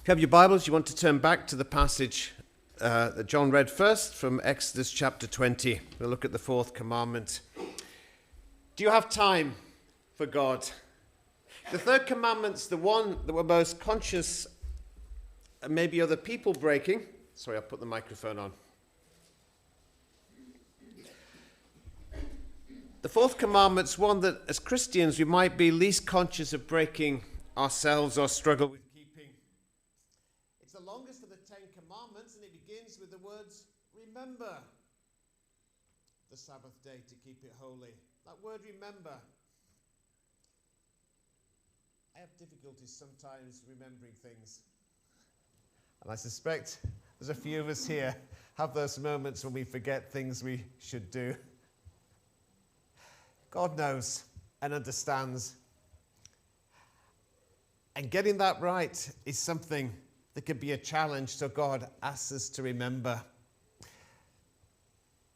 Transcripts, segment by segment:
If you have your Bibles, you want to turn back to the passage that John read first from Exodus chapter 20. We'll look at the fourth commandment. Do you have time for God? The third commandment's the one that we're most conscious and maybe other people breaking. Sorry, I'll put the microphone on. The fourth commandment's one that as Christians we might be least conscious of breaking ourselves or struggle with keeping. It's the longest of the 10 commandments, and it begins with the words, remember the Sabbath day to keep it holy. That word remember. I have difficulties sometimes remembering things. And I suspect there's a few of us here have those moments when we forget things we should do. God knows and understands. And getting that right is something that can be a challenge, so God asks us to remember.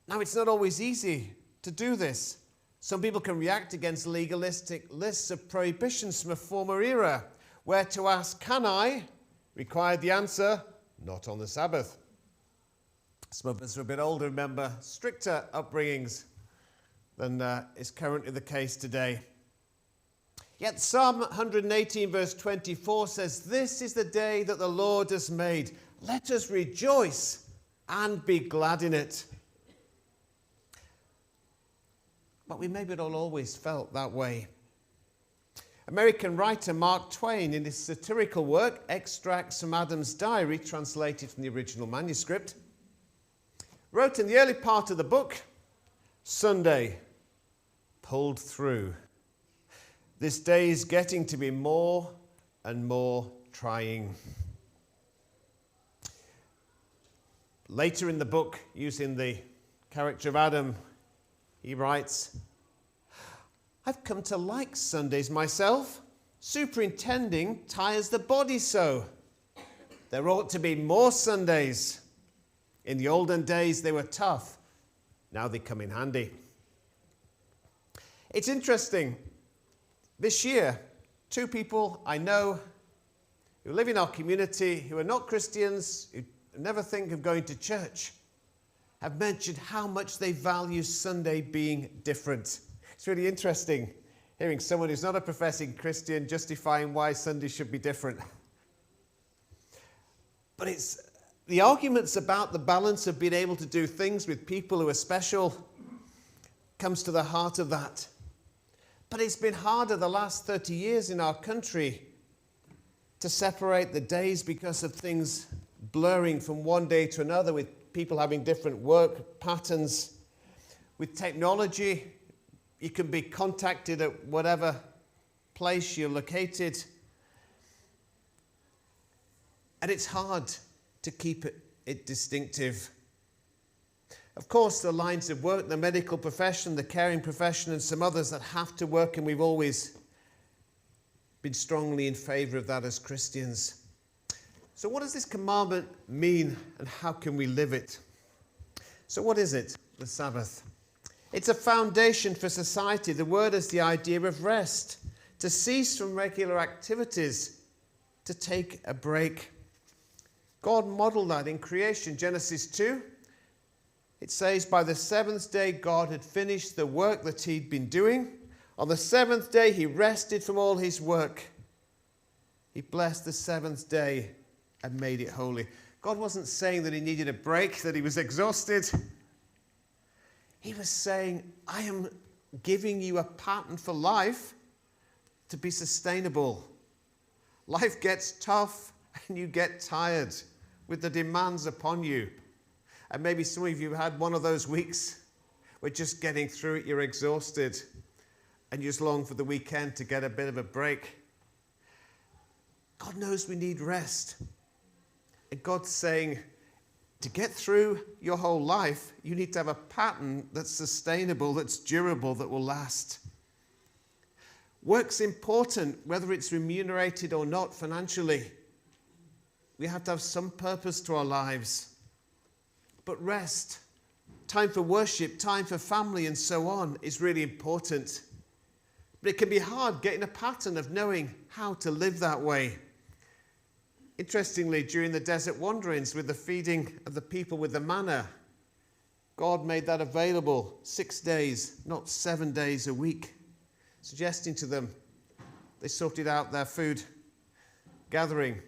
Now, it's not always easy to do this. Some people can react against legalistic lists of prohibitions from a former era, where to ask, can I, required the answer, not on the Sabbath. Some of us are a bit older, remember stricter upbringings than is currently the case today. Yet Psalm 118 verse 24 says, this is the day that the Lord has made. Let us rejoice and be glad in it. But we maybe not always felt that way. American writer Mark Twain, in his satirical work, Extracts from Adam's Diary, translated from the original manuscript, wrote in the early part of the book, Sunday, pulled through. This day is getting to be more and more trying. Later in the book, using the character of Adam, he writes, I've come to like Sundays myself. Superintending tires the body so. There ought to be more Sundays. In the olden days, they were tough. Now they come in handy. It's interesting. This year, 2 people I know who live in our community who are not Christians, who never think of going to church, have mentioned how much they value Sunday being different. It's really interesting hearing someone who's not a professing Christian justifying why Sunday should be different. But it's the arguments about the balance of being able to do things with people who are special comes to the heart of that. But it's been harder the last 30 years in our country to separate the days because of things blurring from one day to another, with people having different work patterns. With technology, you can be contacted at whatever place you're located. And it's hard to keep it distinctive. Of course, the lines of work, the medical profession, the caring profession, and some others that have to work, and we've always been strongly in favor of that as Christians. So what does this commandment mean, and how can we live it? So what is it, the Sabbath? It's a foundation for society. The word is the idea of rest, to cease from regular activities, to take a break. God modeled that in creation. Genesis 2. It says, by the 7th day, God had finished the work that he'd been doing. On the 7th day, he rested from all his work. He blessed the 7th day and made it holy. God wasn't saying that he needed a break, that he was exhausted. He was saying, I am giving you a pattern for life to be sustainable. Life gets tough and you get tired with the demands upon you. And maybe some of you have had one of those weeks where just getting through it, you're exhausted and you just long for the weekend to get a bit of a break. God knows we need rest. And God's saying, to get through your whole life, you need to have a pattern that's sustainable, that's durable, that will last. Work's important, whether it's remunerated or not financially. We have to have some purpose to our lives. But rest, time for worship, time for family, and so on is really important. But it can be hard getting a pattern of knowing how to live that way. Interestingly, during the desert wanderings with the feeding of the people with the manna, God made that available 6 days, not 7 days a week, suggesting to them they sorted out their food gathering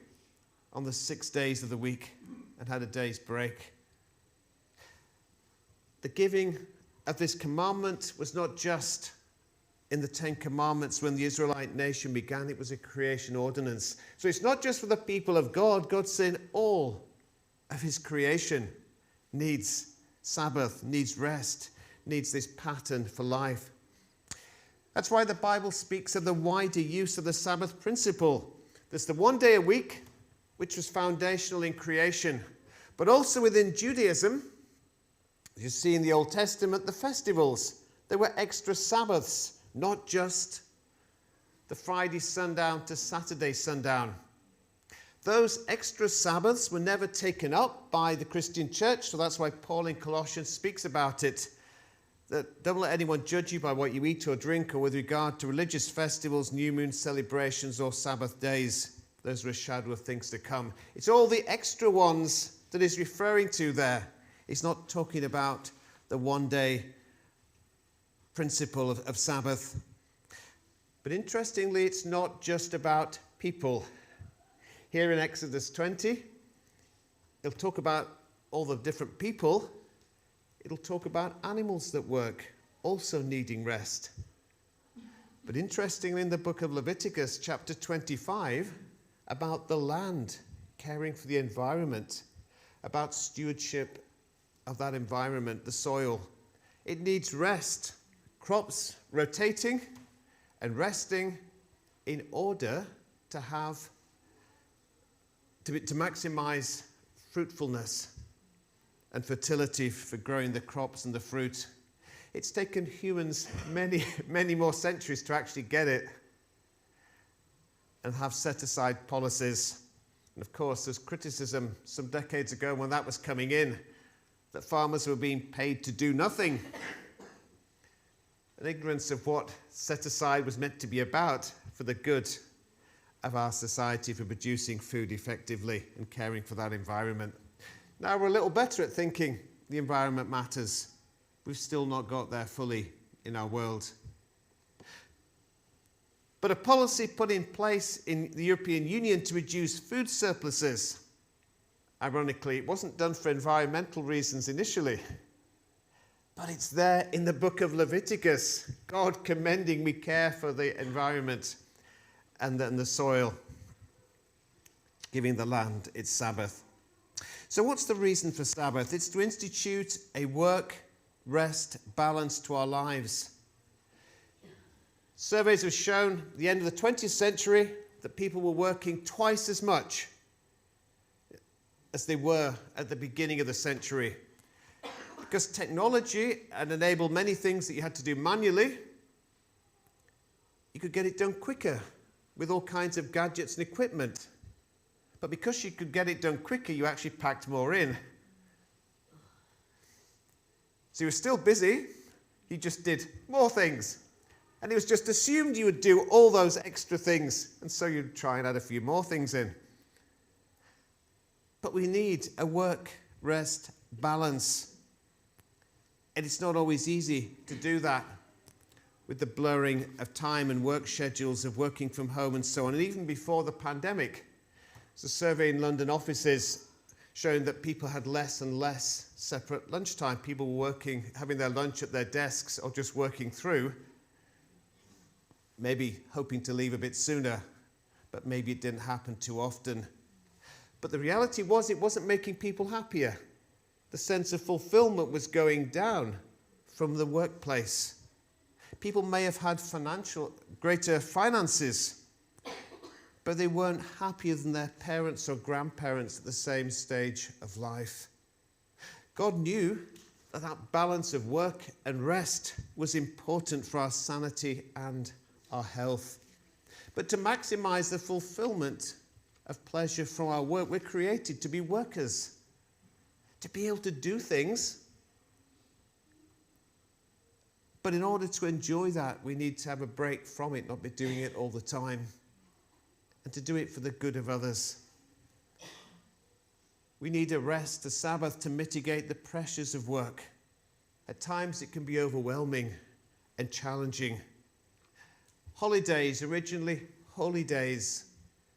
on the 6 days of the week and had a day's break. The giving of this commandment was not just in the 10 Commandments when the Israelite nation began, it was a creation ordinance. So it's not just for the people of God. God's saying all of his creation needs Sabbath, needs rest, needs this pattern for life. That's why the Bible speaks of the wider use of the Sabbath principle. There's the 1 day a week, which was foundational in creation, but also within Judaism, as you see in the Old Testament, the festivals, there were extra Sabbaths, not just the Friday sundown to Saturday sundown. Those extra Sabbaths were never taken up by the Christian church, so that's why Paul in Colossians speaks about it. That don't let anyone judge you by what you eat or drink or with regard to religious festivals, new moon celebrations or Sabbath days. Those are a shadow of things to come. It's all the extra ones that he's referring to there. He's not talking about the 1 day principle of Sabbath. But interestingly, it's not just about people. Here in Exodus 20, it'll talk about all the different people. It'll talk about animals that work, also needing rest. But interestingly, in the book of Leviticus, chapter 25, about the land, caring for the environment, about stewardship of that environment, the soil. It needs rest. Crops rotating and resting in order to maximize fruitfulness and fertility for growing the crops and the fruit. It's taken humans many, many more centuries to actually get it and have set aside policies. And of course, there's criticism some decades ago when that was coming in, that farmers were being paid to do nothing. An ignorance of what set aside was meant to be about for the good of our society, for producing food effectively and caring for that environment. Now we're a little better at thinking the environment matters. We've still not got there fully in our world. But a policy put in place in the European Union to reduce food surpluses, ironically, it wasn't done for environmental reasons initially. But it's there in the book of Leviticus, God commending we care for the environment and the soil, giving the land its Sabbath. So what's the reason for Sabbath? It's to institute a work-rest balance to our lives. Surveys have shown at the end of the 20th century that people were working twice as much as they were at the beginning of the century. Because technology had enabled many things that you had to do manually, you could get it done quicker with all kinds of gadgets and equipment. But because you could get it done quicker, you actually packed more in. So you were still busy, you just did more things. And it was just assumed you would do all those extra things, and so you'd try and add a few more things in. But we need a work-rest balance. And it's not always easy to do that with the blurring of time and work schedules of working from home and so on. And even before the pandemic, there's a survey in London offices showing that people had less and less separate lunchtime. People were working, having their lunch at their desks or just working through, maybe hoping to leave a bit sooner, but maybe it didn't happen too often. But the reality was it wasn't making people happier. The sense of fulfillment was going down from the workplace. People may have had greater finances, but they weren't happier than their parents or grandparents at the same stage of life. God knew that that balance of work and rest was important for our sanity and our health. But to maximize the fulfillment of pleasure from our work, we're created to be workers. To be able to do things. But in order to enjoy that, we need to have a break from it, not be doing it all the time. And to do it for the good of others. We need a rest, a Sabbath, to mitigate the pressures of work. At times it can be overwhelming and challenging. Holidays, originally holy days,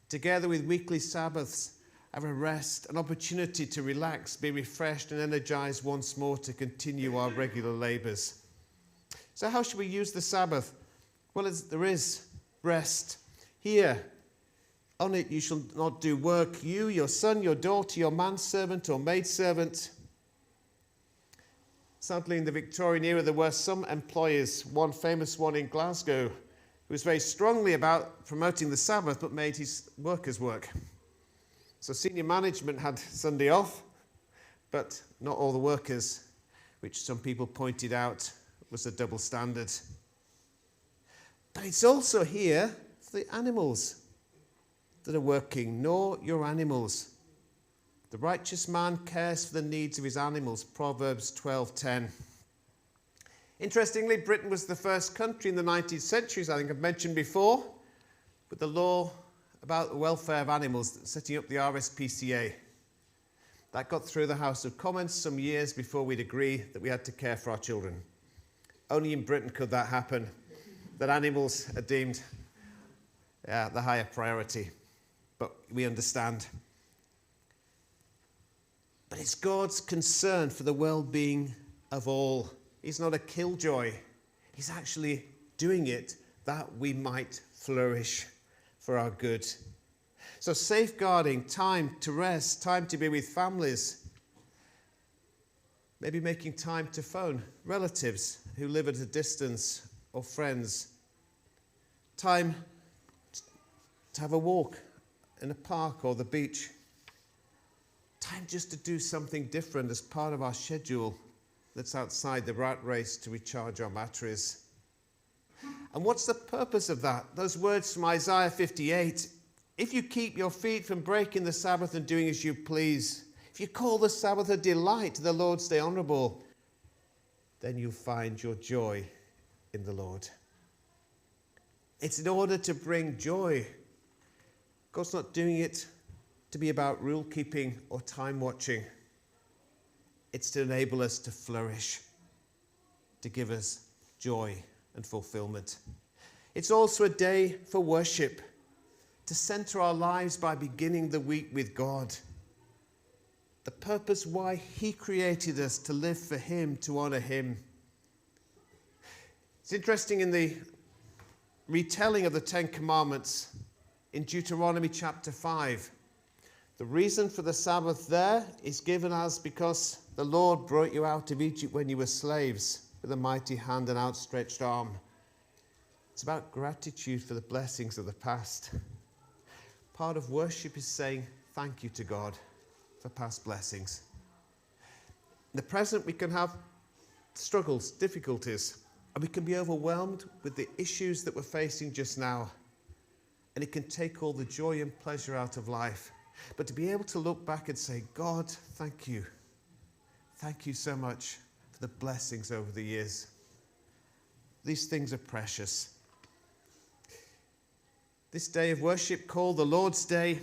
together with weekly Sabbaths, have a rest, an opportunity to relax, be refreshed and energized once more to continue our regular labors. So how should we use the Sabbath? Well, there is rest. Here, on it you shall not do work, you, your son, your daughter, your manservant or maidservant. Sadly, in the Victorian era, there were some employers, one famous one in Glasgow, who was very strongly about promoting the Sabbath, but made his workers work. So senior management had Sunday off, but not all the workers, which some people pointed out was a double standard. But it's also here for the animals that are working. Nor your animals. The righteous man cares for the needs of his animals, Proverbs 12:10. Interestingly, Britain was the first country in the 19th century, as I think I've mentioned before, with the law about the welfare of animals, setting up the RSPCA. That got through the House of Commons some years before we'd agree that we had to care for our children. Only in Britain could that happen, that animals are deemed the higher priority. But we understand. But it's God's concern for the well-being of all. He's not a killjoy. He's actually doing it that we might flourish for our good. So safeguarding time to rest, time to be with families, maybe making time to phone relatives who live at a distance or friends, time to have a walk in a park or the beach, time just to do something different as part of our schedule that's outside the rat race to recharge our batteries. And what's the purpose of that? Those words from Isaiah 58, if you keep your feet from breaking the Sabbath and doing as you please, if you call the Sabbath a delight, the Lord's day honorable, then you'll find your joy in the Lord. It's in order to bring joy. God's not doing it to be about rule keeping or time watching. It's to enable us to flourish, to give us joy and fulfillment. It's also a day for worship, to center our lives by beginning the week with God. The purpose why He created us, to live for Him, to honor Him. It's interesting in the retelling of the Ten Commandments in Deuteronomy chapter 5. The reason for the Sabbath there is given us because the Lord brought you out of Egypt when you were slaves with a mighty hand and outstretched arm. It's about gratitude for the blessings of the past. Part of worship is saying thank you to God for past blessings. In the present, we can have struggles, difficulties, and we can be overwhelmed with the issues that we're facing just now. And it can take all the joy and pleasure out of life. But to be able to look back and say, God, thank you. Thank you so much for the blessings over the years. These things are precious. This day of worship, called the Lord's Day,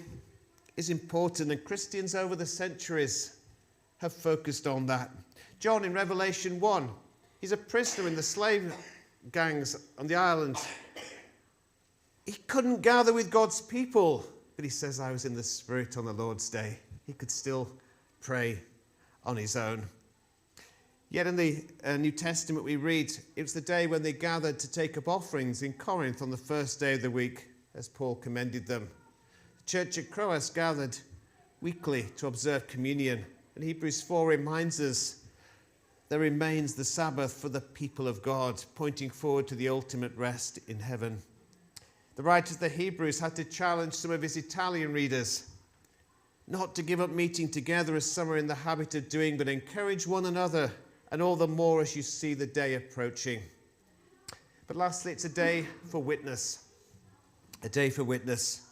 is important, and Christians over the centuries have focused on that. John in Revelation 1, he's a prisoner in the slave gangs on the island. He couldn't gather with God's people, but he says, I was in the Spirit on the Lord's Day. He could still pray on his own. Yet in the New Testament we read, it was the day when they gathered to take up offerings in Corinth on the first day of the week, as Paul commended them. The church at Croas gathered weekly to observe communion. And Hebrews 4 reminds us there remains the Sabbath for the people of God, pointing forward to the ultimate rest in heaven. The writer of the Hebrews had to challenge some of his Italian readers not to give up meeting together as some are in the habit of doing, but encourage one another, and all the more as you see the day approaching. But lastly, it's a day for witness. A day for witness.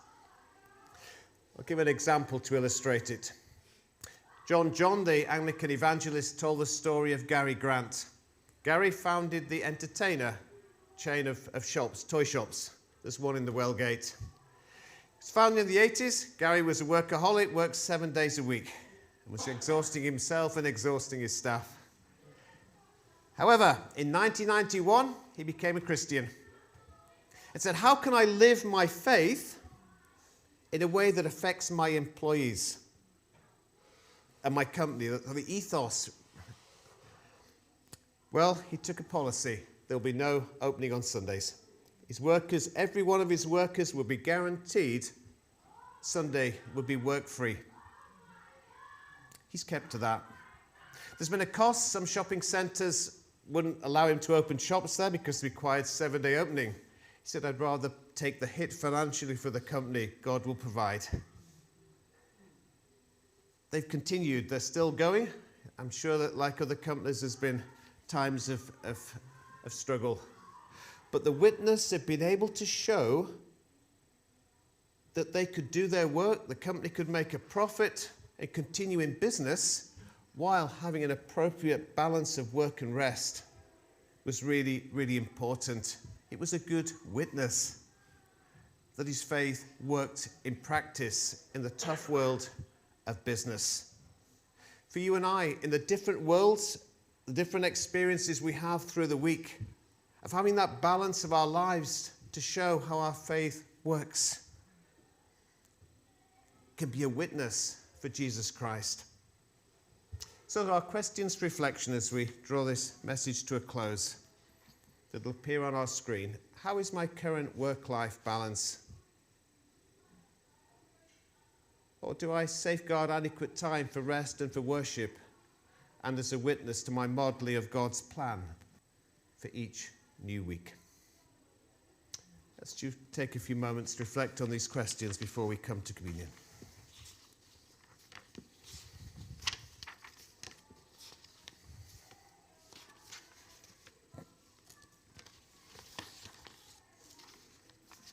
I'll give an example to illustrate it. John, the Anglican evangelist, told the story of Gary Grant. Gary founded the Entertainer chain of shops, toy shops. There's one in the Wellgate. It was founded in the 80s. Gary was a workaholic, worked 7 days a week. and was exhausting himself and exhausting his staff. However, in 1991, he became a Christian and said, how can I live my faith in a way that affects my employees and my company, the ethos? Well, he took a policy. There'll be no opening on Sundays. His workers, every one of his workers will be guaranteed Sunday will be work-free. He's kept to that. There's been a cost. Some shopping centres wouldn't allow him to open shops there because it required 7-day opening. He said, I'd rather take the hit financially for the company. God will provide. They've continued. They're still going. I'm sure that, like other companies, there's been times of struggle. But the witness had been able to show that they could do their work, the company could make a profit and continue in business while having an appropriate balance of work and rest was really, really important. It was a good witness that his faith worked in practice in the tough world of business. For you and I, in the different worlds, the different experiences we have through the week, of having that balance of our lives to show how our faith works, can be a witness for Jesus Christ. So our questions to reflection as we draw this message to a close. It'll appear on our screen. How is my current work-life balance? Or do I safeguard adequate time for rest and for worship and as a witness to my modelling of God's plan for each new week? Let's take a few moments to reflect on these questions before we come to communion.